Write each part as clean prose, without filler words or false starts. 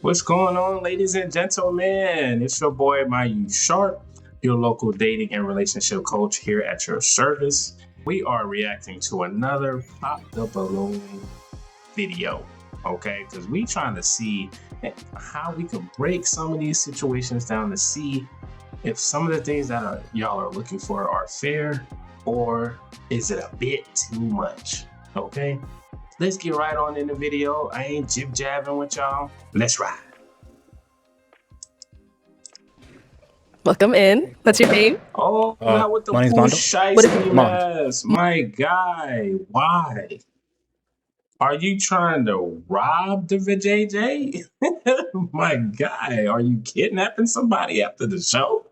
What's going on, ladies and gentlemen? It's your boy, Mayu Sharp, your local dating and relationship coach here at your service. We are reacting to another Pop the Balloon video, okay? Because we trying to see how we can break some of these situations down to see if some of the things that y'all are looking for are fair or is it a bit too much, okay? Let's get right on in the video. I ain't jib-jabbing with y'all. Let's ride. Welcome in. What's your name? Oh, not with the my name's Pooh Mondo. Shiesty mess. My guy, why? Are you trying to rob the VJJ? My guy, are you kidnapping somebody after the show?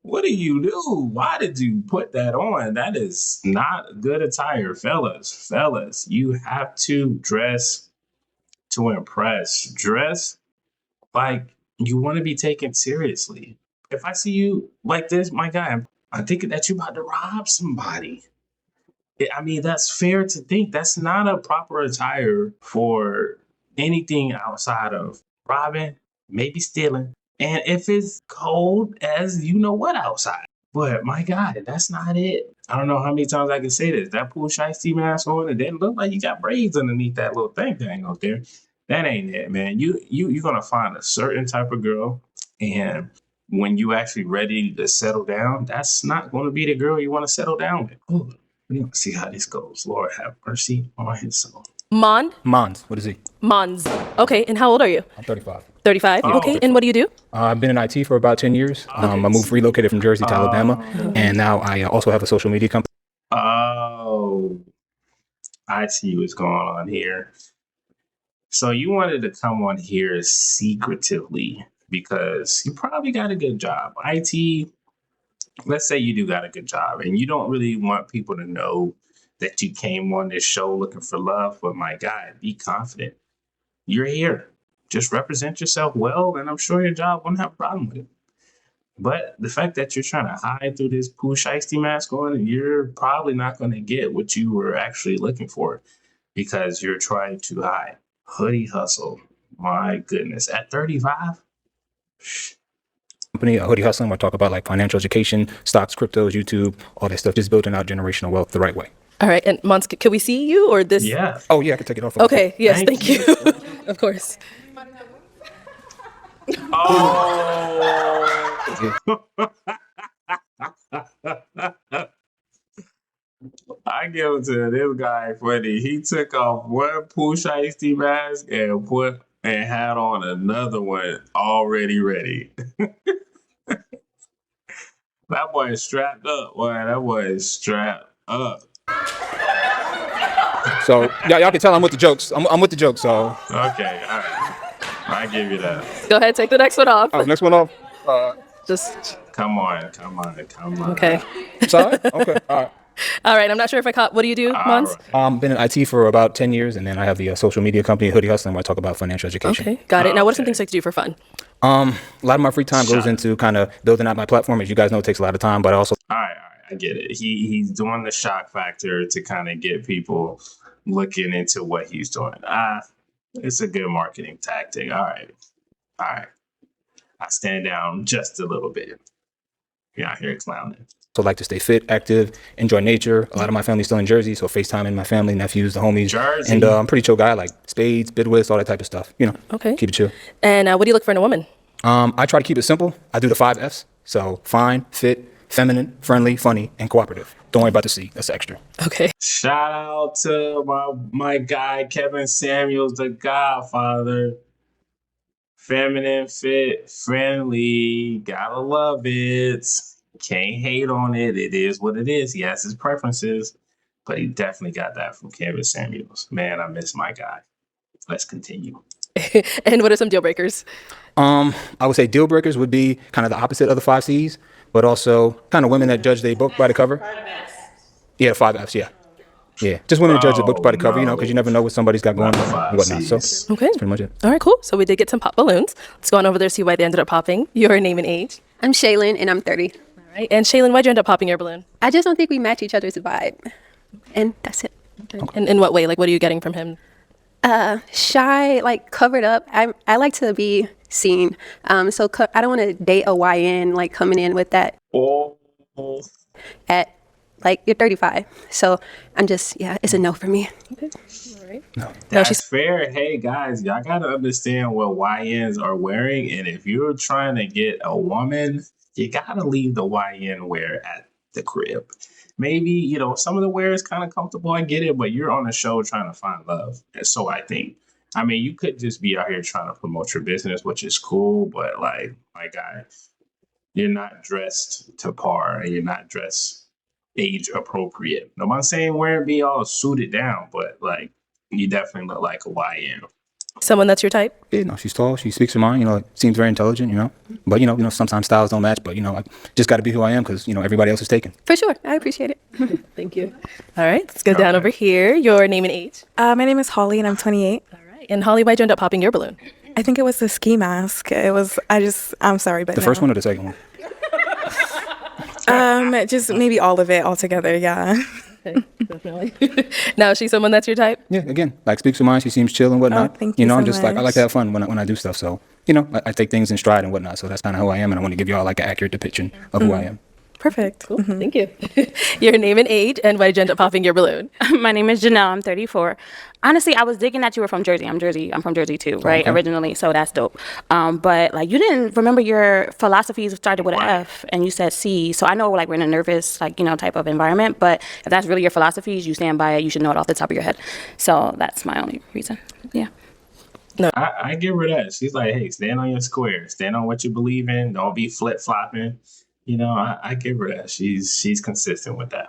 What do you do? Why did you put that on? That is not good attire, fellas. Fellas, you have to dress to impress. Dress like you want to be taken seriously. If I see you like this, my guy, I'm thinking that you're about to rob somebody. I mean, that's fair to think. That's not a proper attire for anything outside of robbing, maybe stealing. And if it's cold as you know what outside. But my God, that's not it. I don't know how many times I can say this. That Pooh Shiesty mask on, it didn't look like you got braids underneath that little thing out there. That ain't it, man. You're gonna find a certain type of girl, and when you actually ready to settle down, that's not gonna be the girl you want to settle down with. Ooh, we're gonna see how this goes. Lord have mercy on his soul. Mons? What is he? Mons. Okay, and how old are you? I'm 35. 35? Oh, okay, and what do you do? I've been in IT for about 10 years. I relocated from Jersey to Alabama, and now I also have a social media company. Oh, I see what's going on here. So you wanted to come on here secretively because you probably got a good job. IT, let's say you do got a good job and you don't really want people to know that you came on this show looking for love. But my guy, be confident. You're here. Just represent yourself well, and I'm sure your job won't have a problem with it. But the fact that you're trying to hide through this Pooh Shiesty mask on, you're probably not going to get what you were actually looking for because you're trying to hide. Hoodie hustle. My goodness. At 35? Company, Hoodie Hustling, where I talk about like financial education, stocks, cryptos, YouTube, all that stuff, just building out generational wealth the right way. All right, and Mons, can we see you or this? Yeah. Oh, yeah, I can take it off. Okay, yes, thank you. Of course. Oh. I give it to this guy funny. He took off one Pooh Shiesty mask and had on another one already ready. That boy is strapped up. Boy, that boy is strapped up. So y'all can tell I'm with the jokes. I'm with the jokes. So Okay, all right. I give you that. Go ahead, take the next one off. next one off. Just, Come on. okay. Sorry. Okay. All right. All right, I'm not sure if I caught, what do you do, Mons? Been in IT for about 10 years, and then I have the social media company, Hoodie Hustling, where I talk about financial education. Okay, got it. Now, what are some things you like to do for fun? A lot of my free time goes into kind of building out my platform. As you guys know, it takes a lot of time, but I also... All right. I get it. He's doing the shock factor to kind of get people looking into what he's doing. It's a good marketing tactic. All right. I stand down just a little bit. You're out here clowning. So like to stay fit, active, enjoy nature. A lot of my family's still in Jersey, so FaceTime my family, nephews, the homies. Jersey. And I'm a pretty chill guy, like spades, bidwists, all that type of stuff. You know, Okay. keep it chill. And what do you look for in a woman? I try to keep it simple. I do the 5 Fs. So fine, fit, feminine, friendly, funny, and cooperative. Don't worry about the C. That's extra. Okay. Shout out to my guy, Kevin Samuels, the Godfather. Feminine, fit, friendly. Gotta love it. Can't hate on it. It is what it is. He has his preferences, but he definitely got that from Kevin Samuels. Man, I miss my guy. Let's continue. And what are some deal breakers? I would say deal breakers would be kind of the opposite of the 5 Cs, but also kind of women that judge their book by the cover. Yeah, 5 Fs, yeah. Yeah, just women that judge the book by the cover, you know, because you never know what somebody's got going on and whatnot. So Okay. that's pretty much it. All right, cool. So we did get some pop balloons. Let's go on over there, see why they ended up popping. Your name and age. I'm Shaylin, and I'm 30. All right. And Shaylin, why'd you end up popping your balloon? I just don't think we match each other's vibe. And that's it. Okay. And in what way? Like, what are you getting from him? Shy, like covered up. I like to be seen. So I don't want to date a YN like coming in with that Oh, at like you're 35. So I'm just it's a no for me. that's fair. Hey guys, y'all gotta understand what YNs are wearing, and if you're trying to get a woman, you gotta leave the YN wear at the crib. Maybe some of the wear is kind of comfortable. I get it, but you're on a show trying to find love, and so I think. I mean, you could just be out here trying to promote your business, which is cool, but like, my guy, you're not dressed to par, and you're not dressed age appropriate. No, I'm saying wear and be all suited down, but like you definitely look like a YN. Someone that's your type? Yeah, she's tall. She speaks her mind. Seems very intelligent. But sometimes styles don't match. But I just got to be who I am because everybody else is taken. For sure, I appreciate it. Thank you. All right, let's go down over here. Your name and age. My name is Holly, and I'm 28. All right. And Holly, why'd you end up popping your balloon? I think it was the ski mask. I'm sorry, but the first one or the second one? Just maybe all of it all together. Yeah. Okay, definitely. Now, is she someone that's your type? Yeah, again, like speaks her mind. She seems chill and whatnot. Thank you I'm so just like I much. like to have fun when I do stuff. So I take things in stride and whatnot. So that's kind of who I am, and I want to give y'all like an accurate depiction of who I am. Perfect. Cool. Thank you. Your name and age, and why'd you end up popping your balloon? My name is Janelle. I'm 34. Honestly, I was digging that you were from Jersey. I'm from Jersey too, right? Okay. Originally, so that's dope. But like, you didn't remember your philosophies started with an F, and you said C. So I know like we're in a nervous type of environment. But if that's really your philosophies, you stand by it. You should know it off the top of your head. So that's my only reason. Yeah. I give her that. She's like, hey, stand on your square. Stand on what you believe in. Don't be flip-flopping. I give her that. She's consistent with that.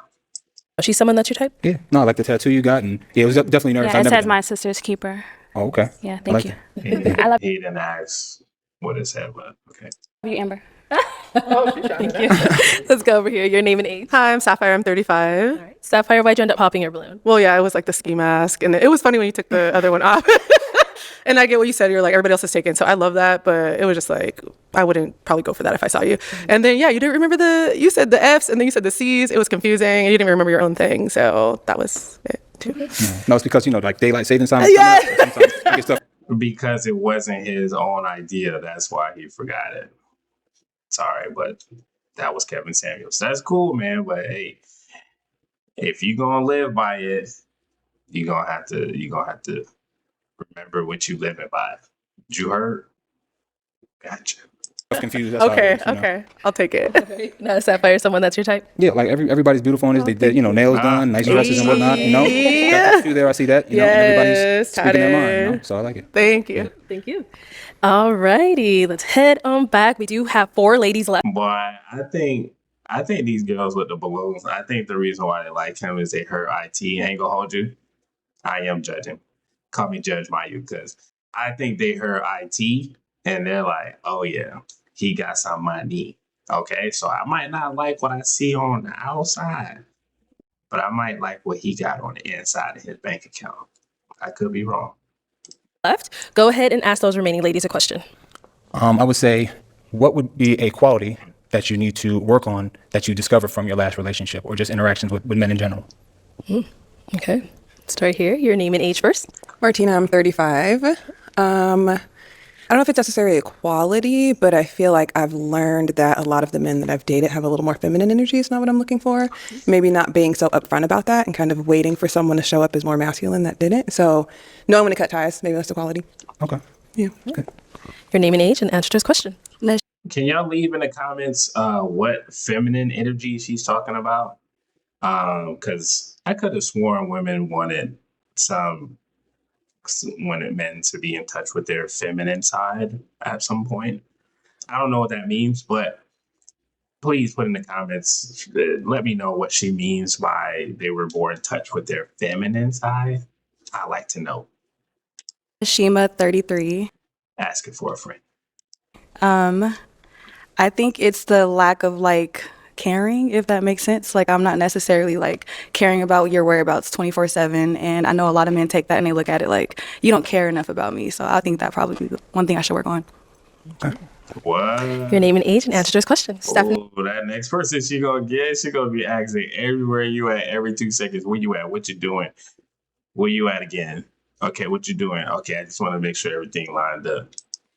Is she someone that's your type? Yeah, no, I like the tattoo you got, and it was definitely nervous. Yeah, it says my sister's keeper. Oh, okay. Yeah, I like thank you. that. I love He didn't ask what it said, but okay. you, Amber. Thank you. Let's go over here. Your name and age. Hi, I'm Sapphire. I'm 35. All right. Sapphire, why'd you end up popping your balloon? Well, yeah, it was like the ski mask. And it was funny when you took the other one off. And I get what you said. You're like, everybody else is taken. So I love that. But it was just like, I wouldn't probably go for that if I saw you. And then, yeah, you didn't remember you said the F's and then you said the C's. It was confusing. And you didn't remember your own thing. So that was it, too. No, it's because, like daylight savings time. Yeah. Sometimes you get stuff. Because it wasn't his own idea. That's why he forgot it. Sorry, but that was Kevin Samuels. That's cool, man. But hey, if you're gonna live by it, you're gonna have to remember what you living by. You heard? Gotcha. Confused. That's all it Okay, is, okay. I'll take it. Now, Sapphire, someone that's your type? Yeah, like everybody's beautiful on this. They did, nails done, nice dresses and whatnot. Got you there. I see that. And everybody's Yes, speaking their tatted. mind. So I like it. Thank you. Thank you. All righty, let's head on back. We do have 4 ladies left. But I think these girls with the balloons, I think the reason why they like him is they heard IT. Ain't gonna hold you. I am judging. Call me Judge Mayu, because I think they heard IT and they're like, oh yeah, he got some money. Okay, so I might not like what I see on the outside, but I might like what he got on the inside of his bank account. I could be wrong. Left. Go ahead and ask those remaining ladies a question. I would say, what would be a quality that you need to work on that you discovered from your last relationship or just interactions with men in general? Okay. Start here. Your name and age first. Martina, I'm 35. I don't know if it's necessarily a quality, but I feel like I've learned that a lot of the men that I've dated have a little more feminine energy. Is not what I'm looking for. Maybe not being so upfront about that and kind of waiting for someone to show up as more masculine that didn't. So, no, I'm going to cut ties. Maybe that's the quality. Okay. Yeah. Okay. Your name and age and answer this question. Can y'all leave in the comments what feminine energy she's talking about? Because I could have sworn women wanted men to be in touch with their feminine side at some point. I don't know what that means, but please put in the comments, let me know what she means by they were more in touch with their feminine side. I like to know. Shima, 33. Asking for a friend. I think it's the lack of caring, if that makes sense. I'm not necessarily caring about your whereabouts 24/7, and I know a lot of men take that and they look at it like you don't care enough about me. So I think that probably be one thing I should work on. Okay. What? Your name and age and answer this question. Stephanie. Oh, that next person she gonna be asking everywhere you at, every 2 seconds. Where you at? What you doing? Where you at again? Okay, what you doing? Okay, I just want to make sure everything lined up.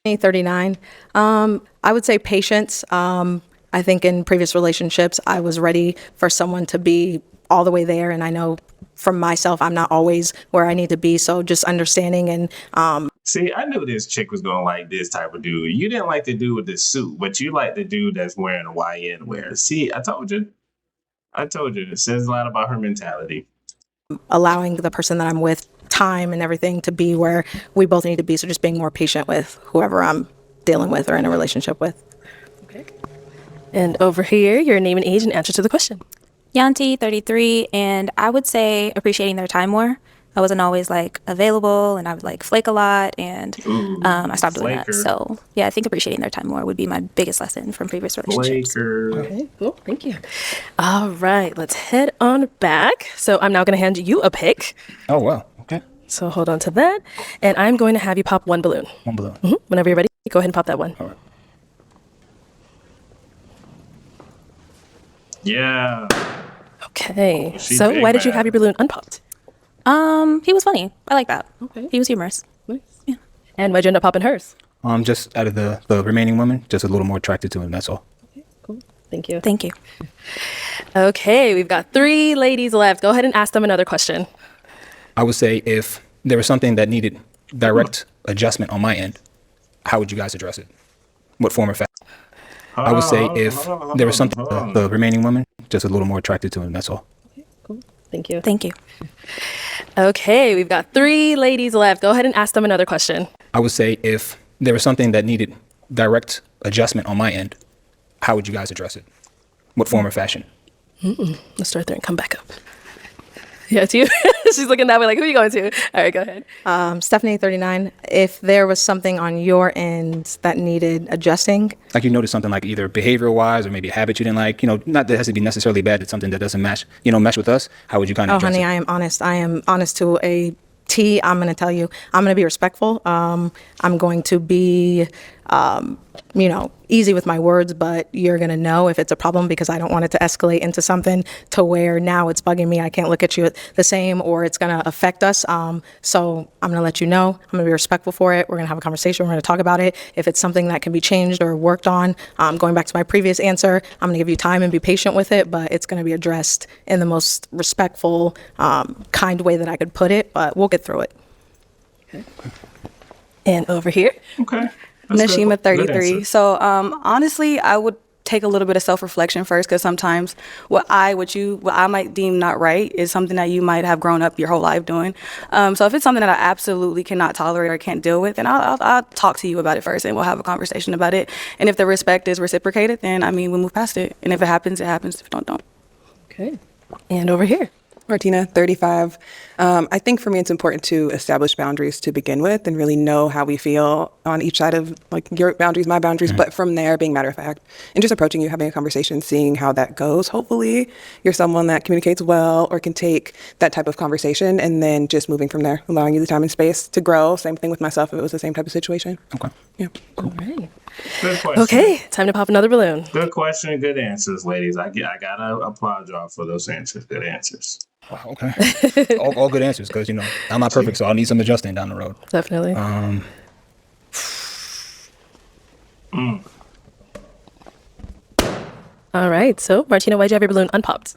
39. I would say patience. I think in previous relationships, I was ready for someone to be all the way there. And I know from myself, I'm not always where I need to be. So just understanding and See, I knew this chick was gonna like this type of dude. You didn't like the dude with the suit, but you like the dude that's wearing a YN wear. See, I told you. I told you. It says a lot about her mentality. allowing the person that I'm with time and everything to be where we both need to be. So just being more patient with whoever I'm dealing with or in a relationship with. Okay. And over here, your name and age and answer to the question. Yanti, 33, and I would say appreciating their time more. I wasn't always like available, and I would like flake a lot, and I stopped doing that. So yeah, I think appreciating their time more would be my biggest lesson from previous relationships. Okay, cool. Thank you. All right, let's head on back. So I'm now going to hand you a pick. Oh, wow. Okay. So hold on to that, and I'm going to have you pop one balloon. One balloon. Whenever you're ready, go ahead and pop that one. All right. Yeah. Okay. She's So big why did you bad. have your balloon unpopped? He was funny. I like that. Okay. He was humorous. Nice. Yeah. And why'd you end up popping hers? Just out of the remaining women, just a little more attracted to him. That's all. Cool. Thank you. Thank you. Okay, we've got 3 ladies left. Go ahead and ask them another question. I would say if there was something that needed direct adjustment on my end, how would you guys address it? What form or fashion? I would say if there was something the remaining women, just a little more attracted to him. That's all. Cool. Thank you. Thank you. Okay, we've got 3 ladies left. Go ahead and ask them another question. I would say if there was something that needed direct adjustment on my end, how would you guys address it? What form or fashion? Let's start there and come back up. Yeah, it's you. She's looking that way like, who are you going to? All right, go ahead. Stephanie, 39. If there was something on your end that needed adjusting. Like you noticed something like either behavioral wise or maybe a habit you didn't like, not that it has to be necessarily bad, it's something that doesn't mesh with us. How would you kind of address Honey, it? I am honest. I am honest to a T. I'm going to tell you, I'm going to be respectful. I'm going to be, easy with my words, but you're going to know if it's a problem because I don't want it to escalate into something to where now it's bugging me. I can't look at you the same or it's going to affect us. So I'm going to let you know. I'm going to be respectful for it. We're going to have a conversation. We're going to talk about it. If it's something that can be changed or worked on, going back to my previous answer, I'm going to give you time and be patient with it, but it's going to be addressed in the most respectful, kind way that I could put it, but we'll get through it. Okay. And over here. Okay. Nashima, Good answer. 33. So honestly, I would take a little bit of self-reflection first because sometimes what I might deem not right is something that you might have grown up your whole life doing. So if it's something that I absolutely cannot tolerate or can't deal with, then I'll talk to you about it first and we'll have a conversation about it. And if the respect is reciprocated, then we'll move past it. And if it happens, it happens. If it don't. Okay. And over here. Martina, 35. I think for me, it's important to establish boundaries to begin with and really know how we feel on each side of like your boundaries, my boundaries. But from there, being matter of fact and just approaching you, having a conversation, seeing how that goes. Hopefully you're someone that communicates well or can take that type of conversation and then just moving from there, allowing you the time and space to grow. Same thing with myself if it was the same type of situation. Okay. Yeah. All right. Good question. Okay, time to pop another balloon. Good question. Good answers, ladies. I gotta applaud y'all for those answers. Good answers. Wow, okay. all good answers because, I'm not perfect, so I'll need some adjusting down the road. Definitely. All right. So, Martina, why'd you have your balloon unpopped?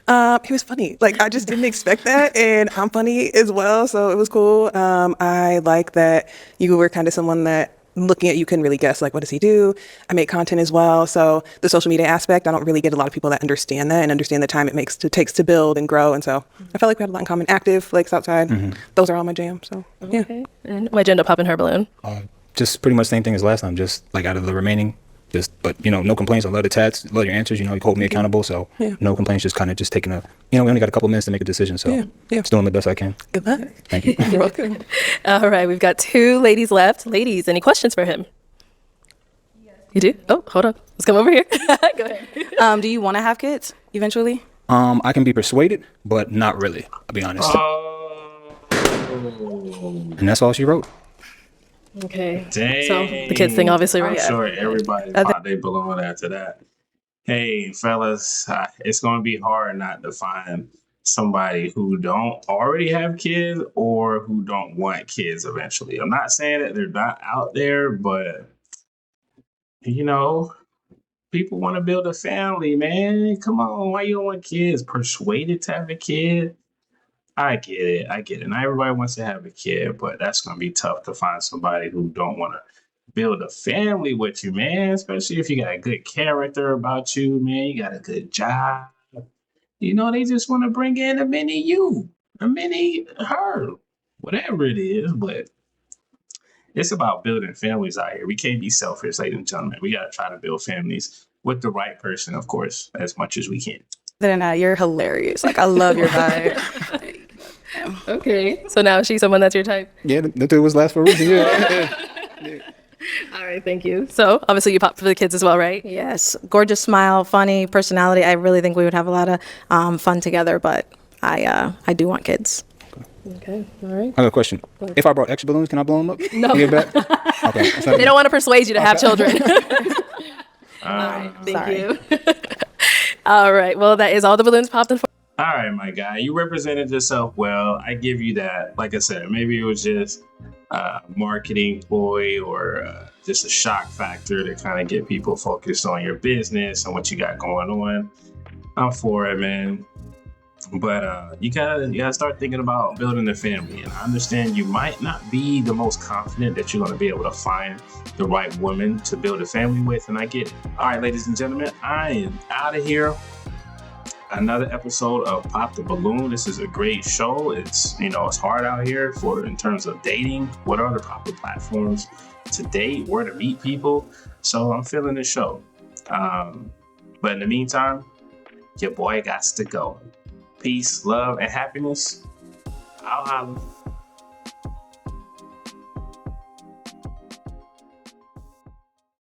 He was funny. Like, I just didn't expect that. And I'm funny as well. So it was cool. I like that you were kind of someone that looking at you couldn't really guess, like, what does he do? I make content as well. So the social media aspect, I don't really get a lot of people that understand that and understand the time it takes to build and grow. And so I felt like we had a lot in common. Active, lakes outside. Those are all my jams. So, yeah. Okay. And why'd you end up popping her balloon? Just pretty much same thing as last time, just like out of the remaining, but no complaints. I love the tats, love your answers, you hold me accountable. So no complaints, just kind of just taking we only got a couple minutes to make a decision. So just doing the best I can. Good luck. Thank you. You're welcome. All right. We've got 2 ladies left. Ladies, any questions for him? Yes. You do? Oh, hold on. Let's come over here. Go ahead. Do you want to have kids eventually? I can be persuaded, but not really, I'll be honest. And that's all she wrote. Okay. Dang. So the kids thing, obviously, right? I'm sure everybody popped their balloon after that. Hey, fellas, it's going to be hard not to find somebody who don't already have kids or who don't want kids eventually. I'm not saying that they're not out there, but you know, people want to build a family, man. Come on, why you don't want kids? Persuaded to have a kid? I get it. I get it. Not everybody wants to have a kid, but that's gonna be tough to find somebody who don't want to build a family with you, man. Especially if you got a good character about you, man. You got a good job. You know, they just want to bring in a mini you, a mini her, whatever it is. But it's about building families out here. We can't be selfish, ladies and gentlemen. We got to try to build families with the right person, of course, as much as we can. Other than that, you're hilarious. Like, I love your vibe. Okay. So now she's someone that's your type? Yeah, the two was last for a reason. Yeah. All right, thank you. So obviously you popped for the kids as well, right? Yes. Gorgeous smile, funny personality. I really think we would have a lot of fun together, but I do want kids. Okay, all right. I have a question. If I brought extra balloons, can I blow them up? No. Get back? Okay. They don't want to persuade you to have children. Thank you. All right. Well, that is all the balloons popped in for. All right, my guy. You represented yourself well. I give you that. Like I said, maybe it was just a marketing ploy or just a shock factor to kind of get people focused on your business and what you got going on. I'm for it, man. But you gotta start thinking about building a family. And I understand you might not be the most confident that you're gonna be able to find the right woman to build a family with, and I get it. All right, ladies and gentlemen, I am out of here. Another episode of Pop the Balloon. This is a great show. It's it's hard out here in terms of dating. What are the proper platforms to date? Where to meet people? So I'm feeling the show. But in the meantime, your boy gots to go. Peace, love, and happiness. I'll holler.